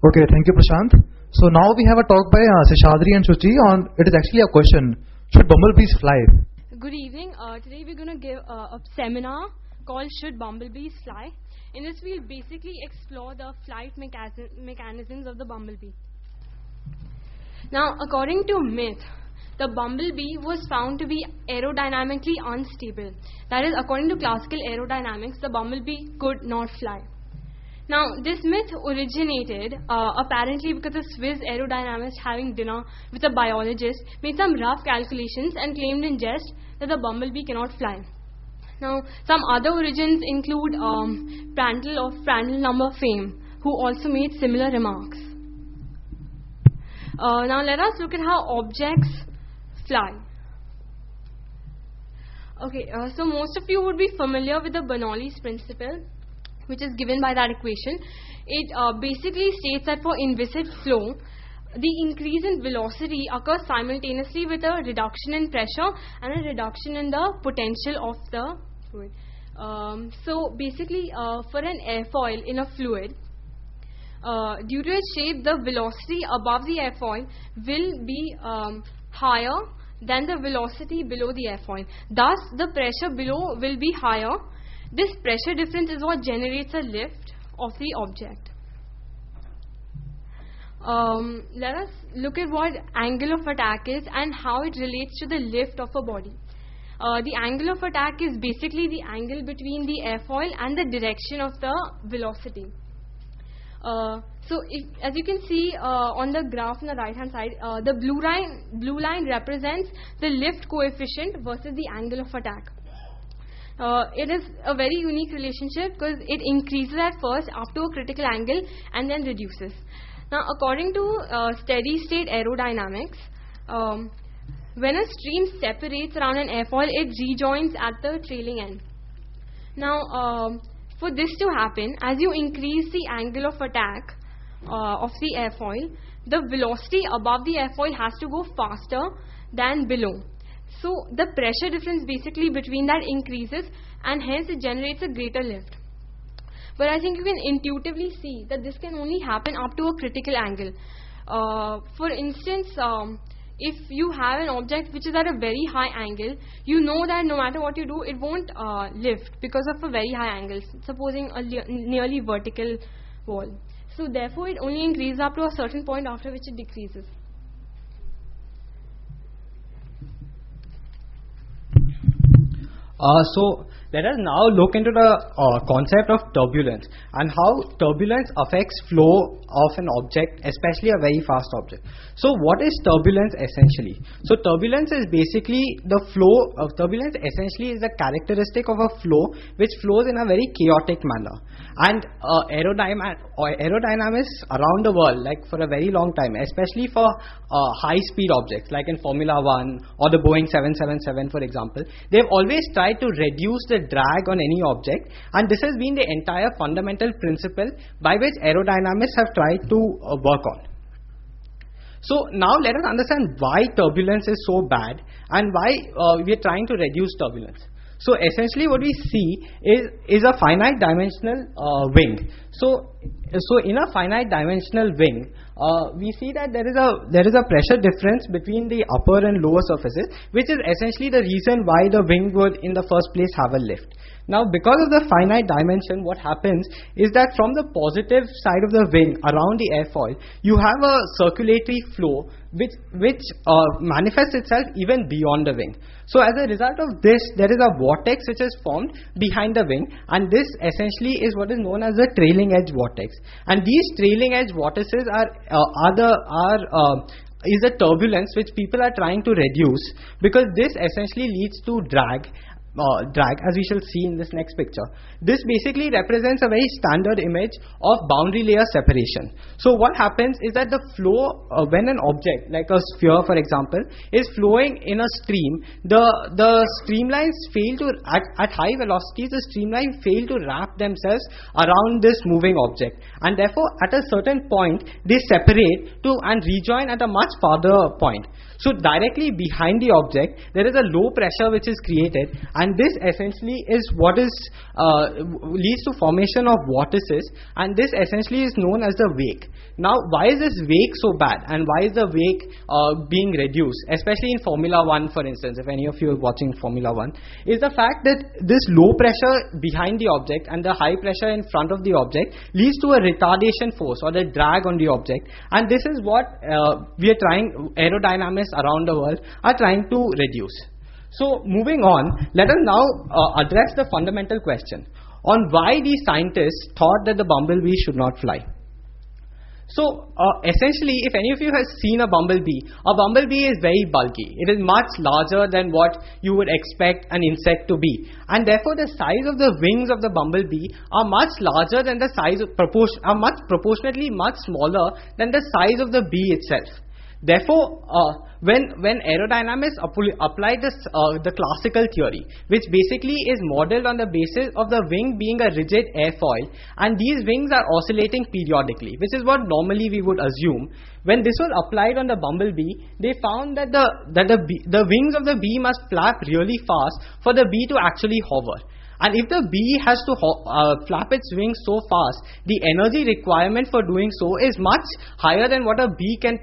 Okay, thank you, Prashant. So now we have a talk by Seshadri and Shuchi on, it is actually a question, should bumblebees fly? Good evening. Today we're going to give a seminar called Should Bumblebees Fly? In this we'll basically explore the flight mechanisms of the bumblebee. Now, according to myth, the bumblebee was found to be aerodynamically unstable. That is, according to classical aerodynamics, the bumblebee could not fly. Now, this myth originated apparently because a Swiss aerodynamist having dinner with a biologist made some rough calculations and claimed in jest that the bumblebee cannot fly. Now, some other origins include Prandtl of Prandtl number fame, who also made similar remarks. Now, let us look at how objects fly. Okay, so most of you would be familiar with the Bernoulli's principle, which is given by that equation. It basically states that for inviscid flow, the increase in velocity occurs simultaneously with a reduction in pressure and a reduction in the potential of the fluid. So basically, for an airfoil in a fluid, due to its shape, the velocity above the airfoil will be higher than the velocity below the airfoil. Thus, the pressure below will be higher. This pressure difference is what generates a lift of the object. Let us look at what angle of attack is and how it relates to the lift of a body. The angle of attack is basically the angle between the airfoil and the direction of the velocity. So, as you can see on the graph on the right hand side, the blue line represents the lift coefficient versus the angle of attack. It is a very unique relationship because it increases at first up to a critical angle and then reduces. Now, according to steady state aerodynamics, when a stream separates around an airfoil, it rejoins at the trailing end. Now, for this to happen, as you increase the angle of attack of the airfoil, the velocity above the airfoil has to go faster than below. So the pressure difference basically between that increases, and hence it generates a greater lift. But I think you can intuitively see that this can only happen up to a critical angle. For instance, if you have an object which is at a very high angle, you know that no matter what you do, it won't lift because of a very high angle, supposing a nearly vertical wall. So therefore, it only increases up to a certain point, after which it decreases. So let us now look into the concept of turbulence and how turbulence affects flow of an object, especially a very fast object. So what is turbulence essentially? So turbulence is basically the flow of turbulence essentially is a characteristic of a flow which flows in a very chaotic manner. And aerodynamists around the world, like for a very long time, especially for high speed objects like in Formula 1 or the Boeing 777 for example, they've always tried to reduce the drag on any object, and this has been the entire fundamental principle by which aerodynamists have tried to work on. So now let us understand why turbulence is so bad and why we are trying to reduce turbulence. So essentially what we see is a finite dimensional wing. So in a finite dimensional wing, we see that there is a pressure difference between the upper and lower surfaces, which is essentially the reason why the wing would in the first place have a lift. Now, because of the finite dimension, what happens is that from the positive side of the wing around the airfoil, you have a circulatory flow which manifests itself even beyond the wing. So as a result of this, there is a vortex which is formed behind the wing, and this essentially is what is known as the trailing edge vortex. And these trailing edge vortices is the turbulence which people are trying to reduce, because this essentially leads to drag, as we shall see in this next picture. This basically represents a very standard image of boundary layer separation. So what happens is that the flow, when an object like a sphere for example is flowing in a stream, the streamlines fail to, at high velocities, the streamlines fail to wrap themselves around this moving object, and therefore at a certain point they separate and rejoin at a much farther point. So directly behind the object there is a low pressure which is created, and this essentially is what is leads to formation of vortices, and this essentially is known as the wake. Now, why is this wake so bad, and why is the wake being reduced, especially in Formula 1, for instance, if any of you are watching Formula 1, is the fact that this low pressure behind the object and the high pressure in front of the object leads to a retardation force or the drag on the object, and this is what aerodynamists around the world are trying to reduce. So moving on, let us now address the fundamental question on why these scientists thought that the bumblebee should not fly. So essentially, if any of you has seen a bumblebee is very bulky. It is much larger than what you would expect an insect to be, and therefore the size of the wings of the bumblebee are much larger than the size of proportionately much smaller than the size of the bee itself. Therefore, when aerodynamists apply this, the classical theory, which basically is modeled on the basis of the wing being a rigid airfoil, and these wings are oscillating periodically, which is what normally we would assume. When this was applied on the bumblebee, they found that the wings of the bee must flap really fast for the bee to actually hover. And if the bee has to flap its wings so fast, the energy requirement for doing so is much higher than what a bee can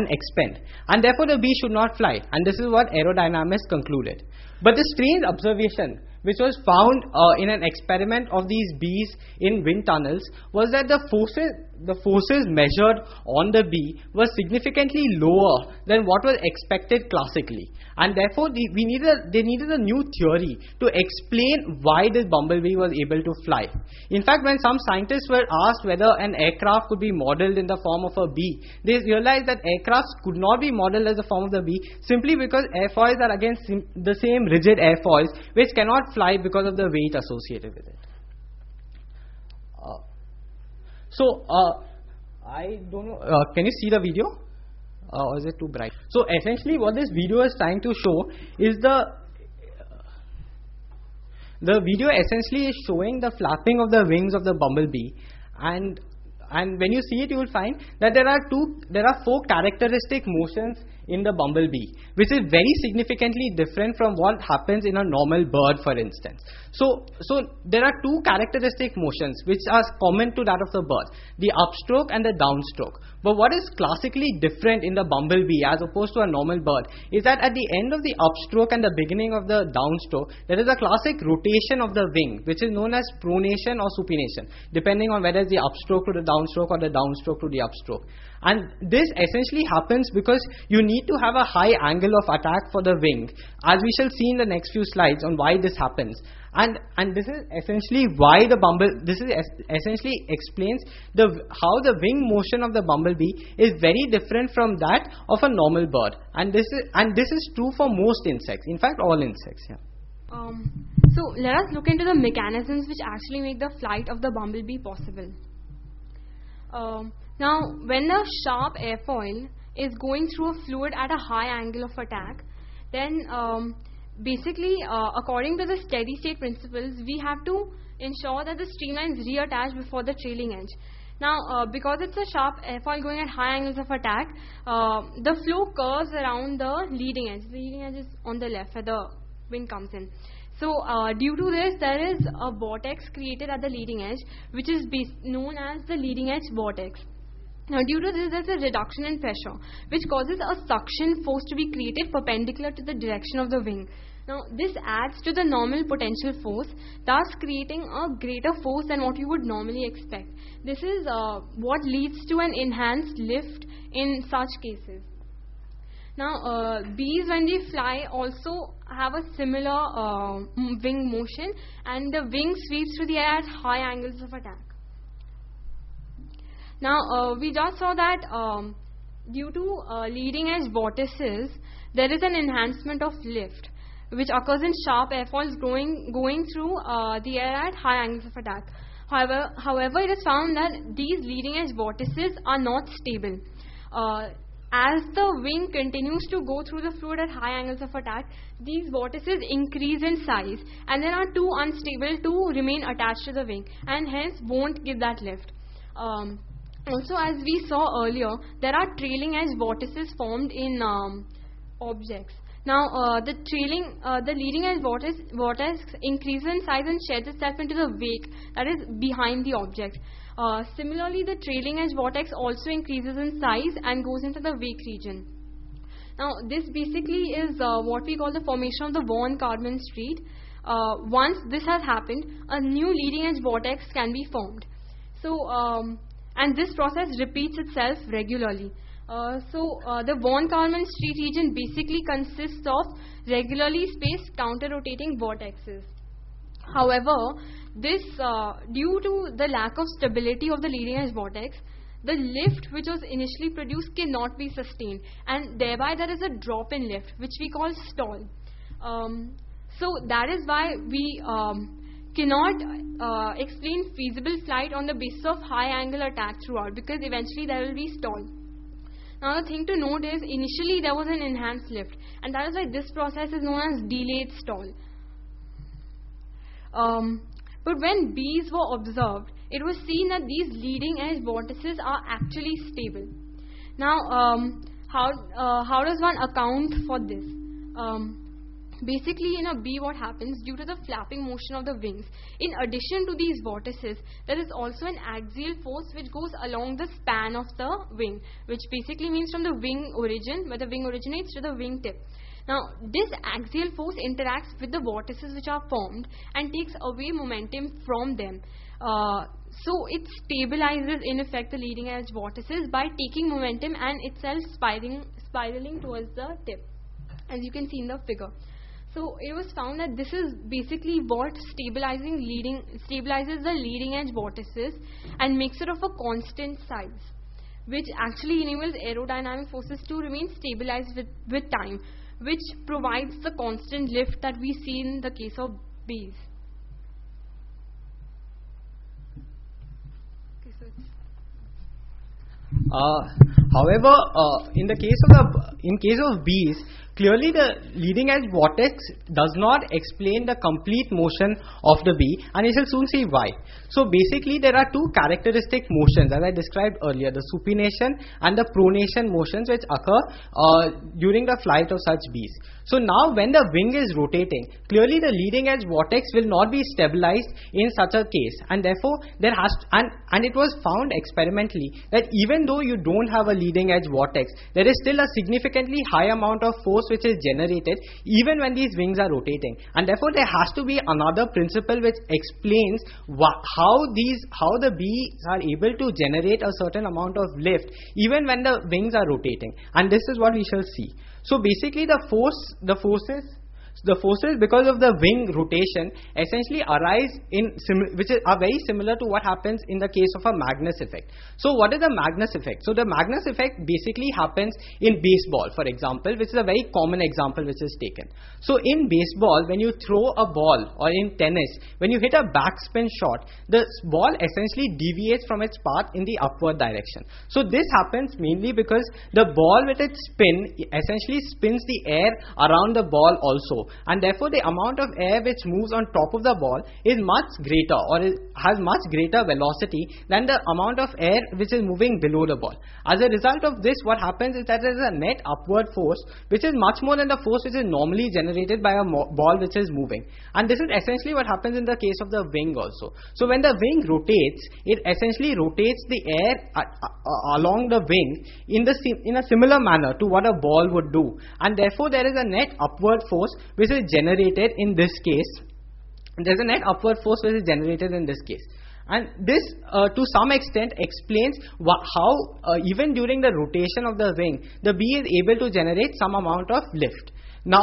expend. And therefore the bee should not fly. And this is what aerodynamists concluded. But the strange observation, which was found in an experiment of these bees in wind tunnels, was that the forces measured on the bee were significantly lower than what was expected classically, and therefore they needed a new theory to explain why this bumblebee was able to fly. In fact, when some scientists were asked whether an aircraft could be modeled in the form of a bee, they realized that aircrafts could not be modeled as the form of the bee simply because airfoils are again the same rigid airfoils which cannot fly because of the weight associated with it. I don't know, can you see the video? Or is it too bright? So essentially what this video is trying to show is the video essentially is showing the flapping of the wings of the bumblebee, and when you see it, you will find that there are 4 characteristic motions in the bumblebee, which is very significantly different from what happens in a normal bird, for instance. So there are 2 characteristic motions which are common to that of the bird, the upstroke and the downstroke. But what is classically different in the bumblebee as opposed to a normal bird is that at the end of the upstroke and the beginning of the downstroke, there is a classic rotation of the wing, which is known as pronation or supination, depending on whether it's the upstroke to the downstroke or the downstroke to the upstroke. And this essentially happens because you need to have a high angle of attack for the wing, as we shall see in the next few slides on why this happens. And this is essentially why essentially explains how the wing motion of the bumblebee is very different from that of a normal bird. And this is true for most insects. In fact, all insects. Yeah. So let us look into the mechanisms which actually make the flight of the bumblebee possible. Now, when a sharp airfoil is going through a fluid at a high angle of attack, then basically, according to the steady state principles, we have to ensure that the streamline is reattached before the trailing edge. Now, because it's a sharp airfoil going at high angles of attack, the flow curves around the leading edge. The leading edge is on the left where the wind comes in. So, due to this, there is a vortex created at the leading edge, which is known as the leading edge vortex. Now, due to this, there is a reduction in pressure, which causes a suction force to be created perpendicular to the direction of the wing. Now, this adds to the normal potential force, thus creating a greater force than what you would normally expect. This is what leads to an enhanced lift in such cases. Now, bees, when they fly, also have a similar wing motion, and the wing sweeps through the air at high angles of attack. Now, we just saw that due to leading edge vortices, there is an enhancement of lift, which occurs in sharp airfoils going through the air at high angles of attack. However, it is found that these leading edge vortices are not stable. As the wing continues to go through the fluid at high angles of attack, these vortices increase in size, and they are too unstable to remain attached to the wing, and hence won't give that lift. Also, as we saw earlier, there are trailing edge vortices formed in objects. Now, the leading edge vortex increases in size and sheds itself into the wake that is behind the object. Similarly, the trailing edge vortex also increases in size and goes into the wake region. Now, this basically is what we call the formation of the von Karman street. Once this has happened, a new leading edge vortex can be formed. So, and this process repeats itself regularly. The von Karman street region basically consists of regularly spaced counter-rotating vortexes. However, this due to the lack of stability of the leading edge vortex, the lift which was initially produced cannot be sustained, and thereby there is a drop in lift which we call stall. So that is why we cannot explain feasible flight on the basis of high angle attack throughout, because eventually there will be stall. Now the thing to note is, initially there was an enhanced lift, and that is why this process is known as delayed stall. But when bees were observed, it was seen that these leading edge vortices are actually stable. Now, how does one account for this? Basically, in a bee, what happens due to the flapping motion of the wings, in addition to these vortices, there is also an axial force which goes along the span of the wing, which basically means from the wing origin, where the wing originates, to the wing tip. Now, this axial force interacts with the vortices which are formed and takes away momentum from them. So it stabilizes, in effect, the leading edge vortices by taking momentum and itself spiraling towards the tip, as you can see in the figure. So it was found that this is basically what stabilizes the leading edge vortices and makes it of a constant size, which actually enables aerodynamic forces to remain stabilized with time, which provides the constant lift that we see in the case of bees. However, in case of bees, clearly the leading edge vortex does not explain the complete motion of the bee, and you shall soon see why. So basically there are two characteristic motions, as I described earlier, the supination and the pronation motions, which occur during the flight of such bees. So now when the wing is rotating, clearly the leading edge vortex will not be stabilized in such a case, and therefore there has to, and it was found experimentally that even though you don't have a leading edge vortex, there is still a significantly high amount of force which is generated even when these wings are rotating, and therefore there has to be another principle which explains how the bees are able to generate a certain amount of lift even when the wings are rotating, and this is what we shall see. So basically the forces because of the wing rotation essentially arise which are very similar to what happens in the case of a Magnus effect. So what is the Magnus effect? So the Magnus effect basically happens in baseball, for example, which is a very common example which is taken. So in baseball, when you throw a ball, or in tennis, when you hit a backspin shot, the ball essentially deviates from its path in the upward direction. So this happens mainly because the ball with its spin essentially spins the air around the ball also, and therefore the amount of air which moves on top of the ball is much greater, or has much greater velocity than the amount of air which is moving below the ball. As a result of this, what happens is that there is a net upward force which is much more than the force which is normally generated by a ball which is moving, and this is essentially what happens in the case of the wing also. So when the wing rotates, it essentially rotates the air along the wing in a similar manner to what a ball would do, and therefore there is a net upward force which is generated in this case. There is a net upward force which is generated in this case. And this to some extent explains how even during the rotation of the wing, the bee is able to generate some amount of lift. Now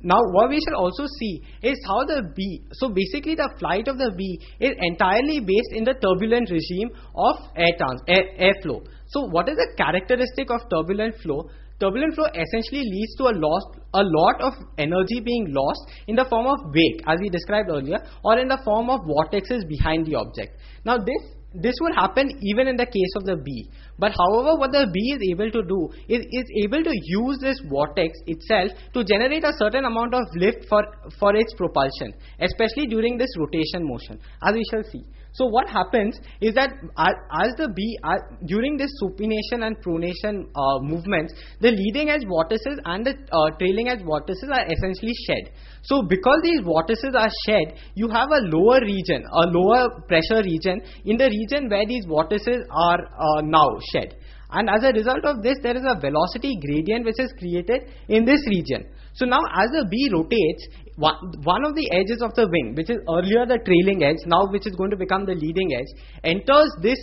what we shall also see is how the bee, so basically the flight of the bee is entirely based in the turbulent regime of airflow. So what is the characteristic of turbulent flow? Turbulent flow essentially leads to a lot of energy being lost in the form of wake, as we described earlier, or in the form of vortexes behind the object. Now this would happen even in the case of the bee. But however, what the bee is able to do is able to use this vortex itself to generate a certain amount of lift for its propulsion, especially during this rotation motion, as we shall see. So what happens is that as the bee, during this supination and pronation movements, the leading edge vortices and the trailing edge vortices are essentially shed. So because these vortices are shed, you have a lower region, a lower pressure region in the region where these vortices are now shed. And as a result of this, there is a velocity gradient which is created in this region. So now as the bee rotates, one of the edges of the wing, which is earlier the trailing edge, now which is going to become the leading edge, enters this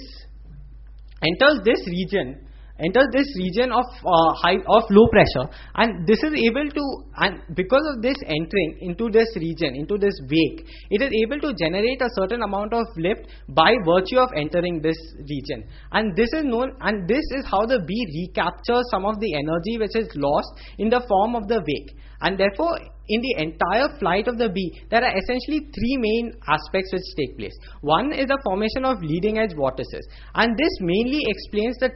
region of low pressure, and this is able to, and because of this entering into this region, into this wake, it is able to generate a certain amount of lift by virtue of entering this region. And this is known, and this is how the bee recaptures some of the energy which is lost in the form of the wake. And therefore, in the entire flight of the bee, there are essentially three main aspects which take place. One is the formation of leading edge vortices, and this mainly explains the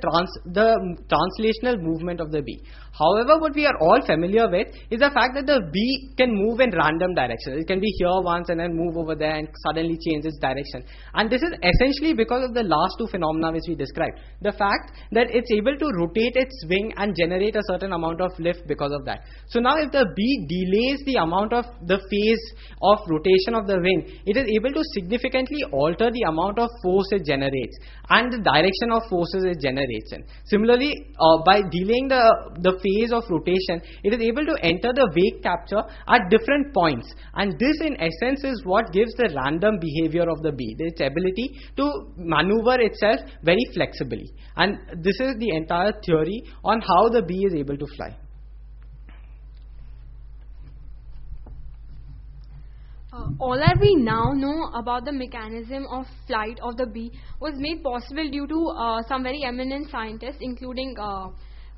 translational movement of the bee. However, what we are all familiar with is the fact that the bee can move in random directions. It can be here once and then move over there and suddenly change its direction. And this is essentially because of the last two phenomena which we described. The fact that it's able to rotate its wing and generate a certain amount of lift because of that. So now if the bee delays the amount of the phase of rotation of the wing, it is able to significantly alter the amount of force it generates and the direction of forces it generates in. Similarly, by delaying the phase of rotation, it is able to enter the wake capture at different points, and this in essence is what gives the random behavior of the bee, its ability to maneuver itself very flexibly. And this is the entire theory on how the bee is able to fly. All that we now know about the mechanism of flight of the bee was made possible due to some very eminent scientists, including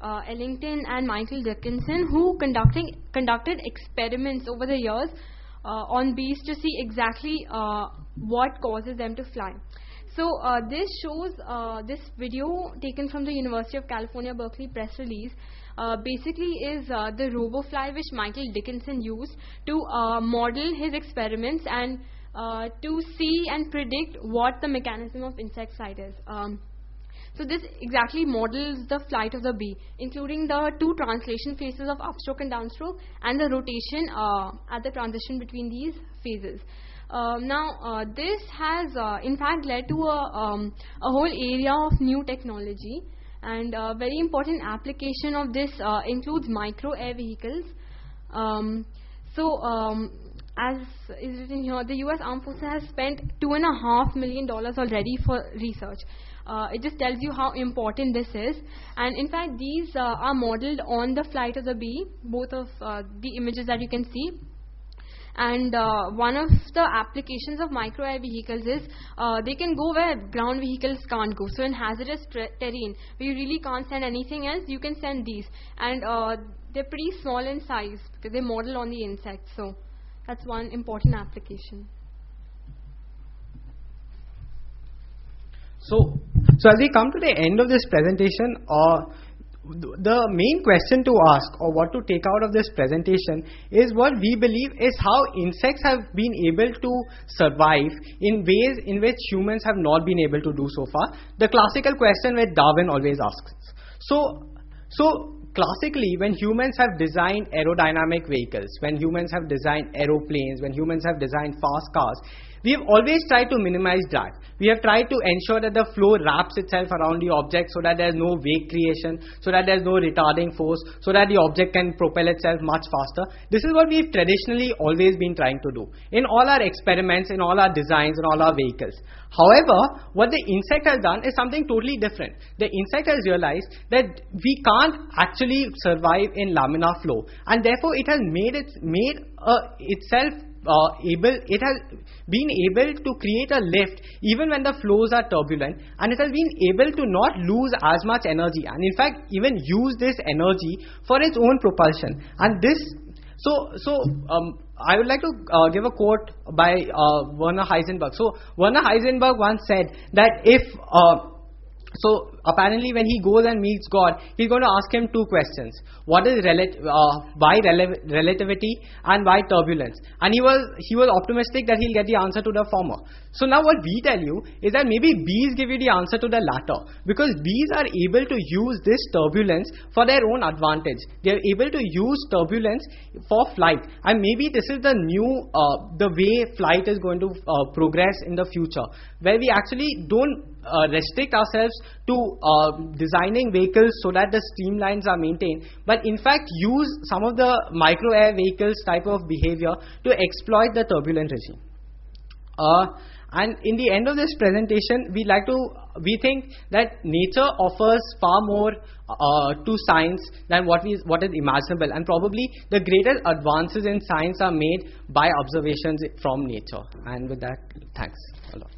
Ellington and Michael Dickinson, who conducted experiments over the years on bees to see exactly what causes them to fly. So this shows this video taken from the University of California, Berkeley press release. Basically is the RoboFly which Michael Dickinson used to model his experiments and to see and predict what the mechanism of insect flight is. So this exactly models the flight of the bee, including the two translation phases of upstroke and downstroke and the rotation at the transition between these phases. Now this has in fact led to a whole area of new technology, and a very important application of this includes micro air vehicles. As is written here, the US Armed Forces has spent $2.5 million already for research. It just tells you how important this is. And in fact, these are modeled on the flight of the bee, both of the images that you can see. And one of the applications of micro air vehicles is they can go where ground vehicles can't go. So in hazardous terrain where you really can't send anything else, you can send these. And they're pretty small in size because they model on the insects. So that's one important application. So as we come to the end of this presentation, the main question to ask, or what to take out of this presentation, is what we believe is how insects have been able to survive in ways in which humans have not been able to do so far. The classical question which Darwin always asks. So classically, when humans have designed aerodynamic vehicles, when humans have designed aeroplanes, when humans have designed fast cars, we have always tried to minimize drag. We have tried to ensure that the flow wraps itself around the object so that there is no wake creation, so that there is no retarding force, so that the object can propel itself much faster. This is what we've traditionally always been trying to do in all our experiments, in all our designs, in all our vehicles. However, what the insect has done is something totally different. The insect has realized that we can't actually survive in laminar flow, and therefore it has it has been able to create a lift even when the flows are turbulent, and it has been able to not lose as much energy, and in fact even use this energy for its own propulsion. And this, I would like to give a quote by Werner Heisenberg. So Werner Heisenberg once said that if So apparently when he goes and meets God, he's going to ask him two questions. What is why relativity and why turbulence? And he was optimistic that he'll get the answer to the former. So now what we tell you is that maybe bees give you the answer to the latter, because bees are able to use this turbulence for their own advantage. They're able to use turbulence for flight, and maybe this is the new the way flight is going to progress in the future, where we actually don't restrict ourselves to designing vehicles so that the streamlines are maintained, but in fact use some of the micro air vehicles type of behavior to exploit the turbulent regime. And in the end of this presentation, we think that nature offers far more to science than what is imaginable, and probably the greatest advances in science are made by observations from nature. And with that, thanks a lot.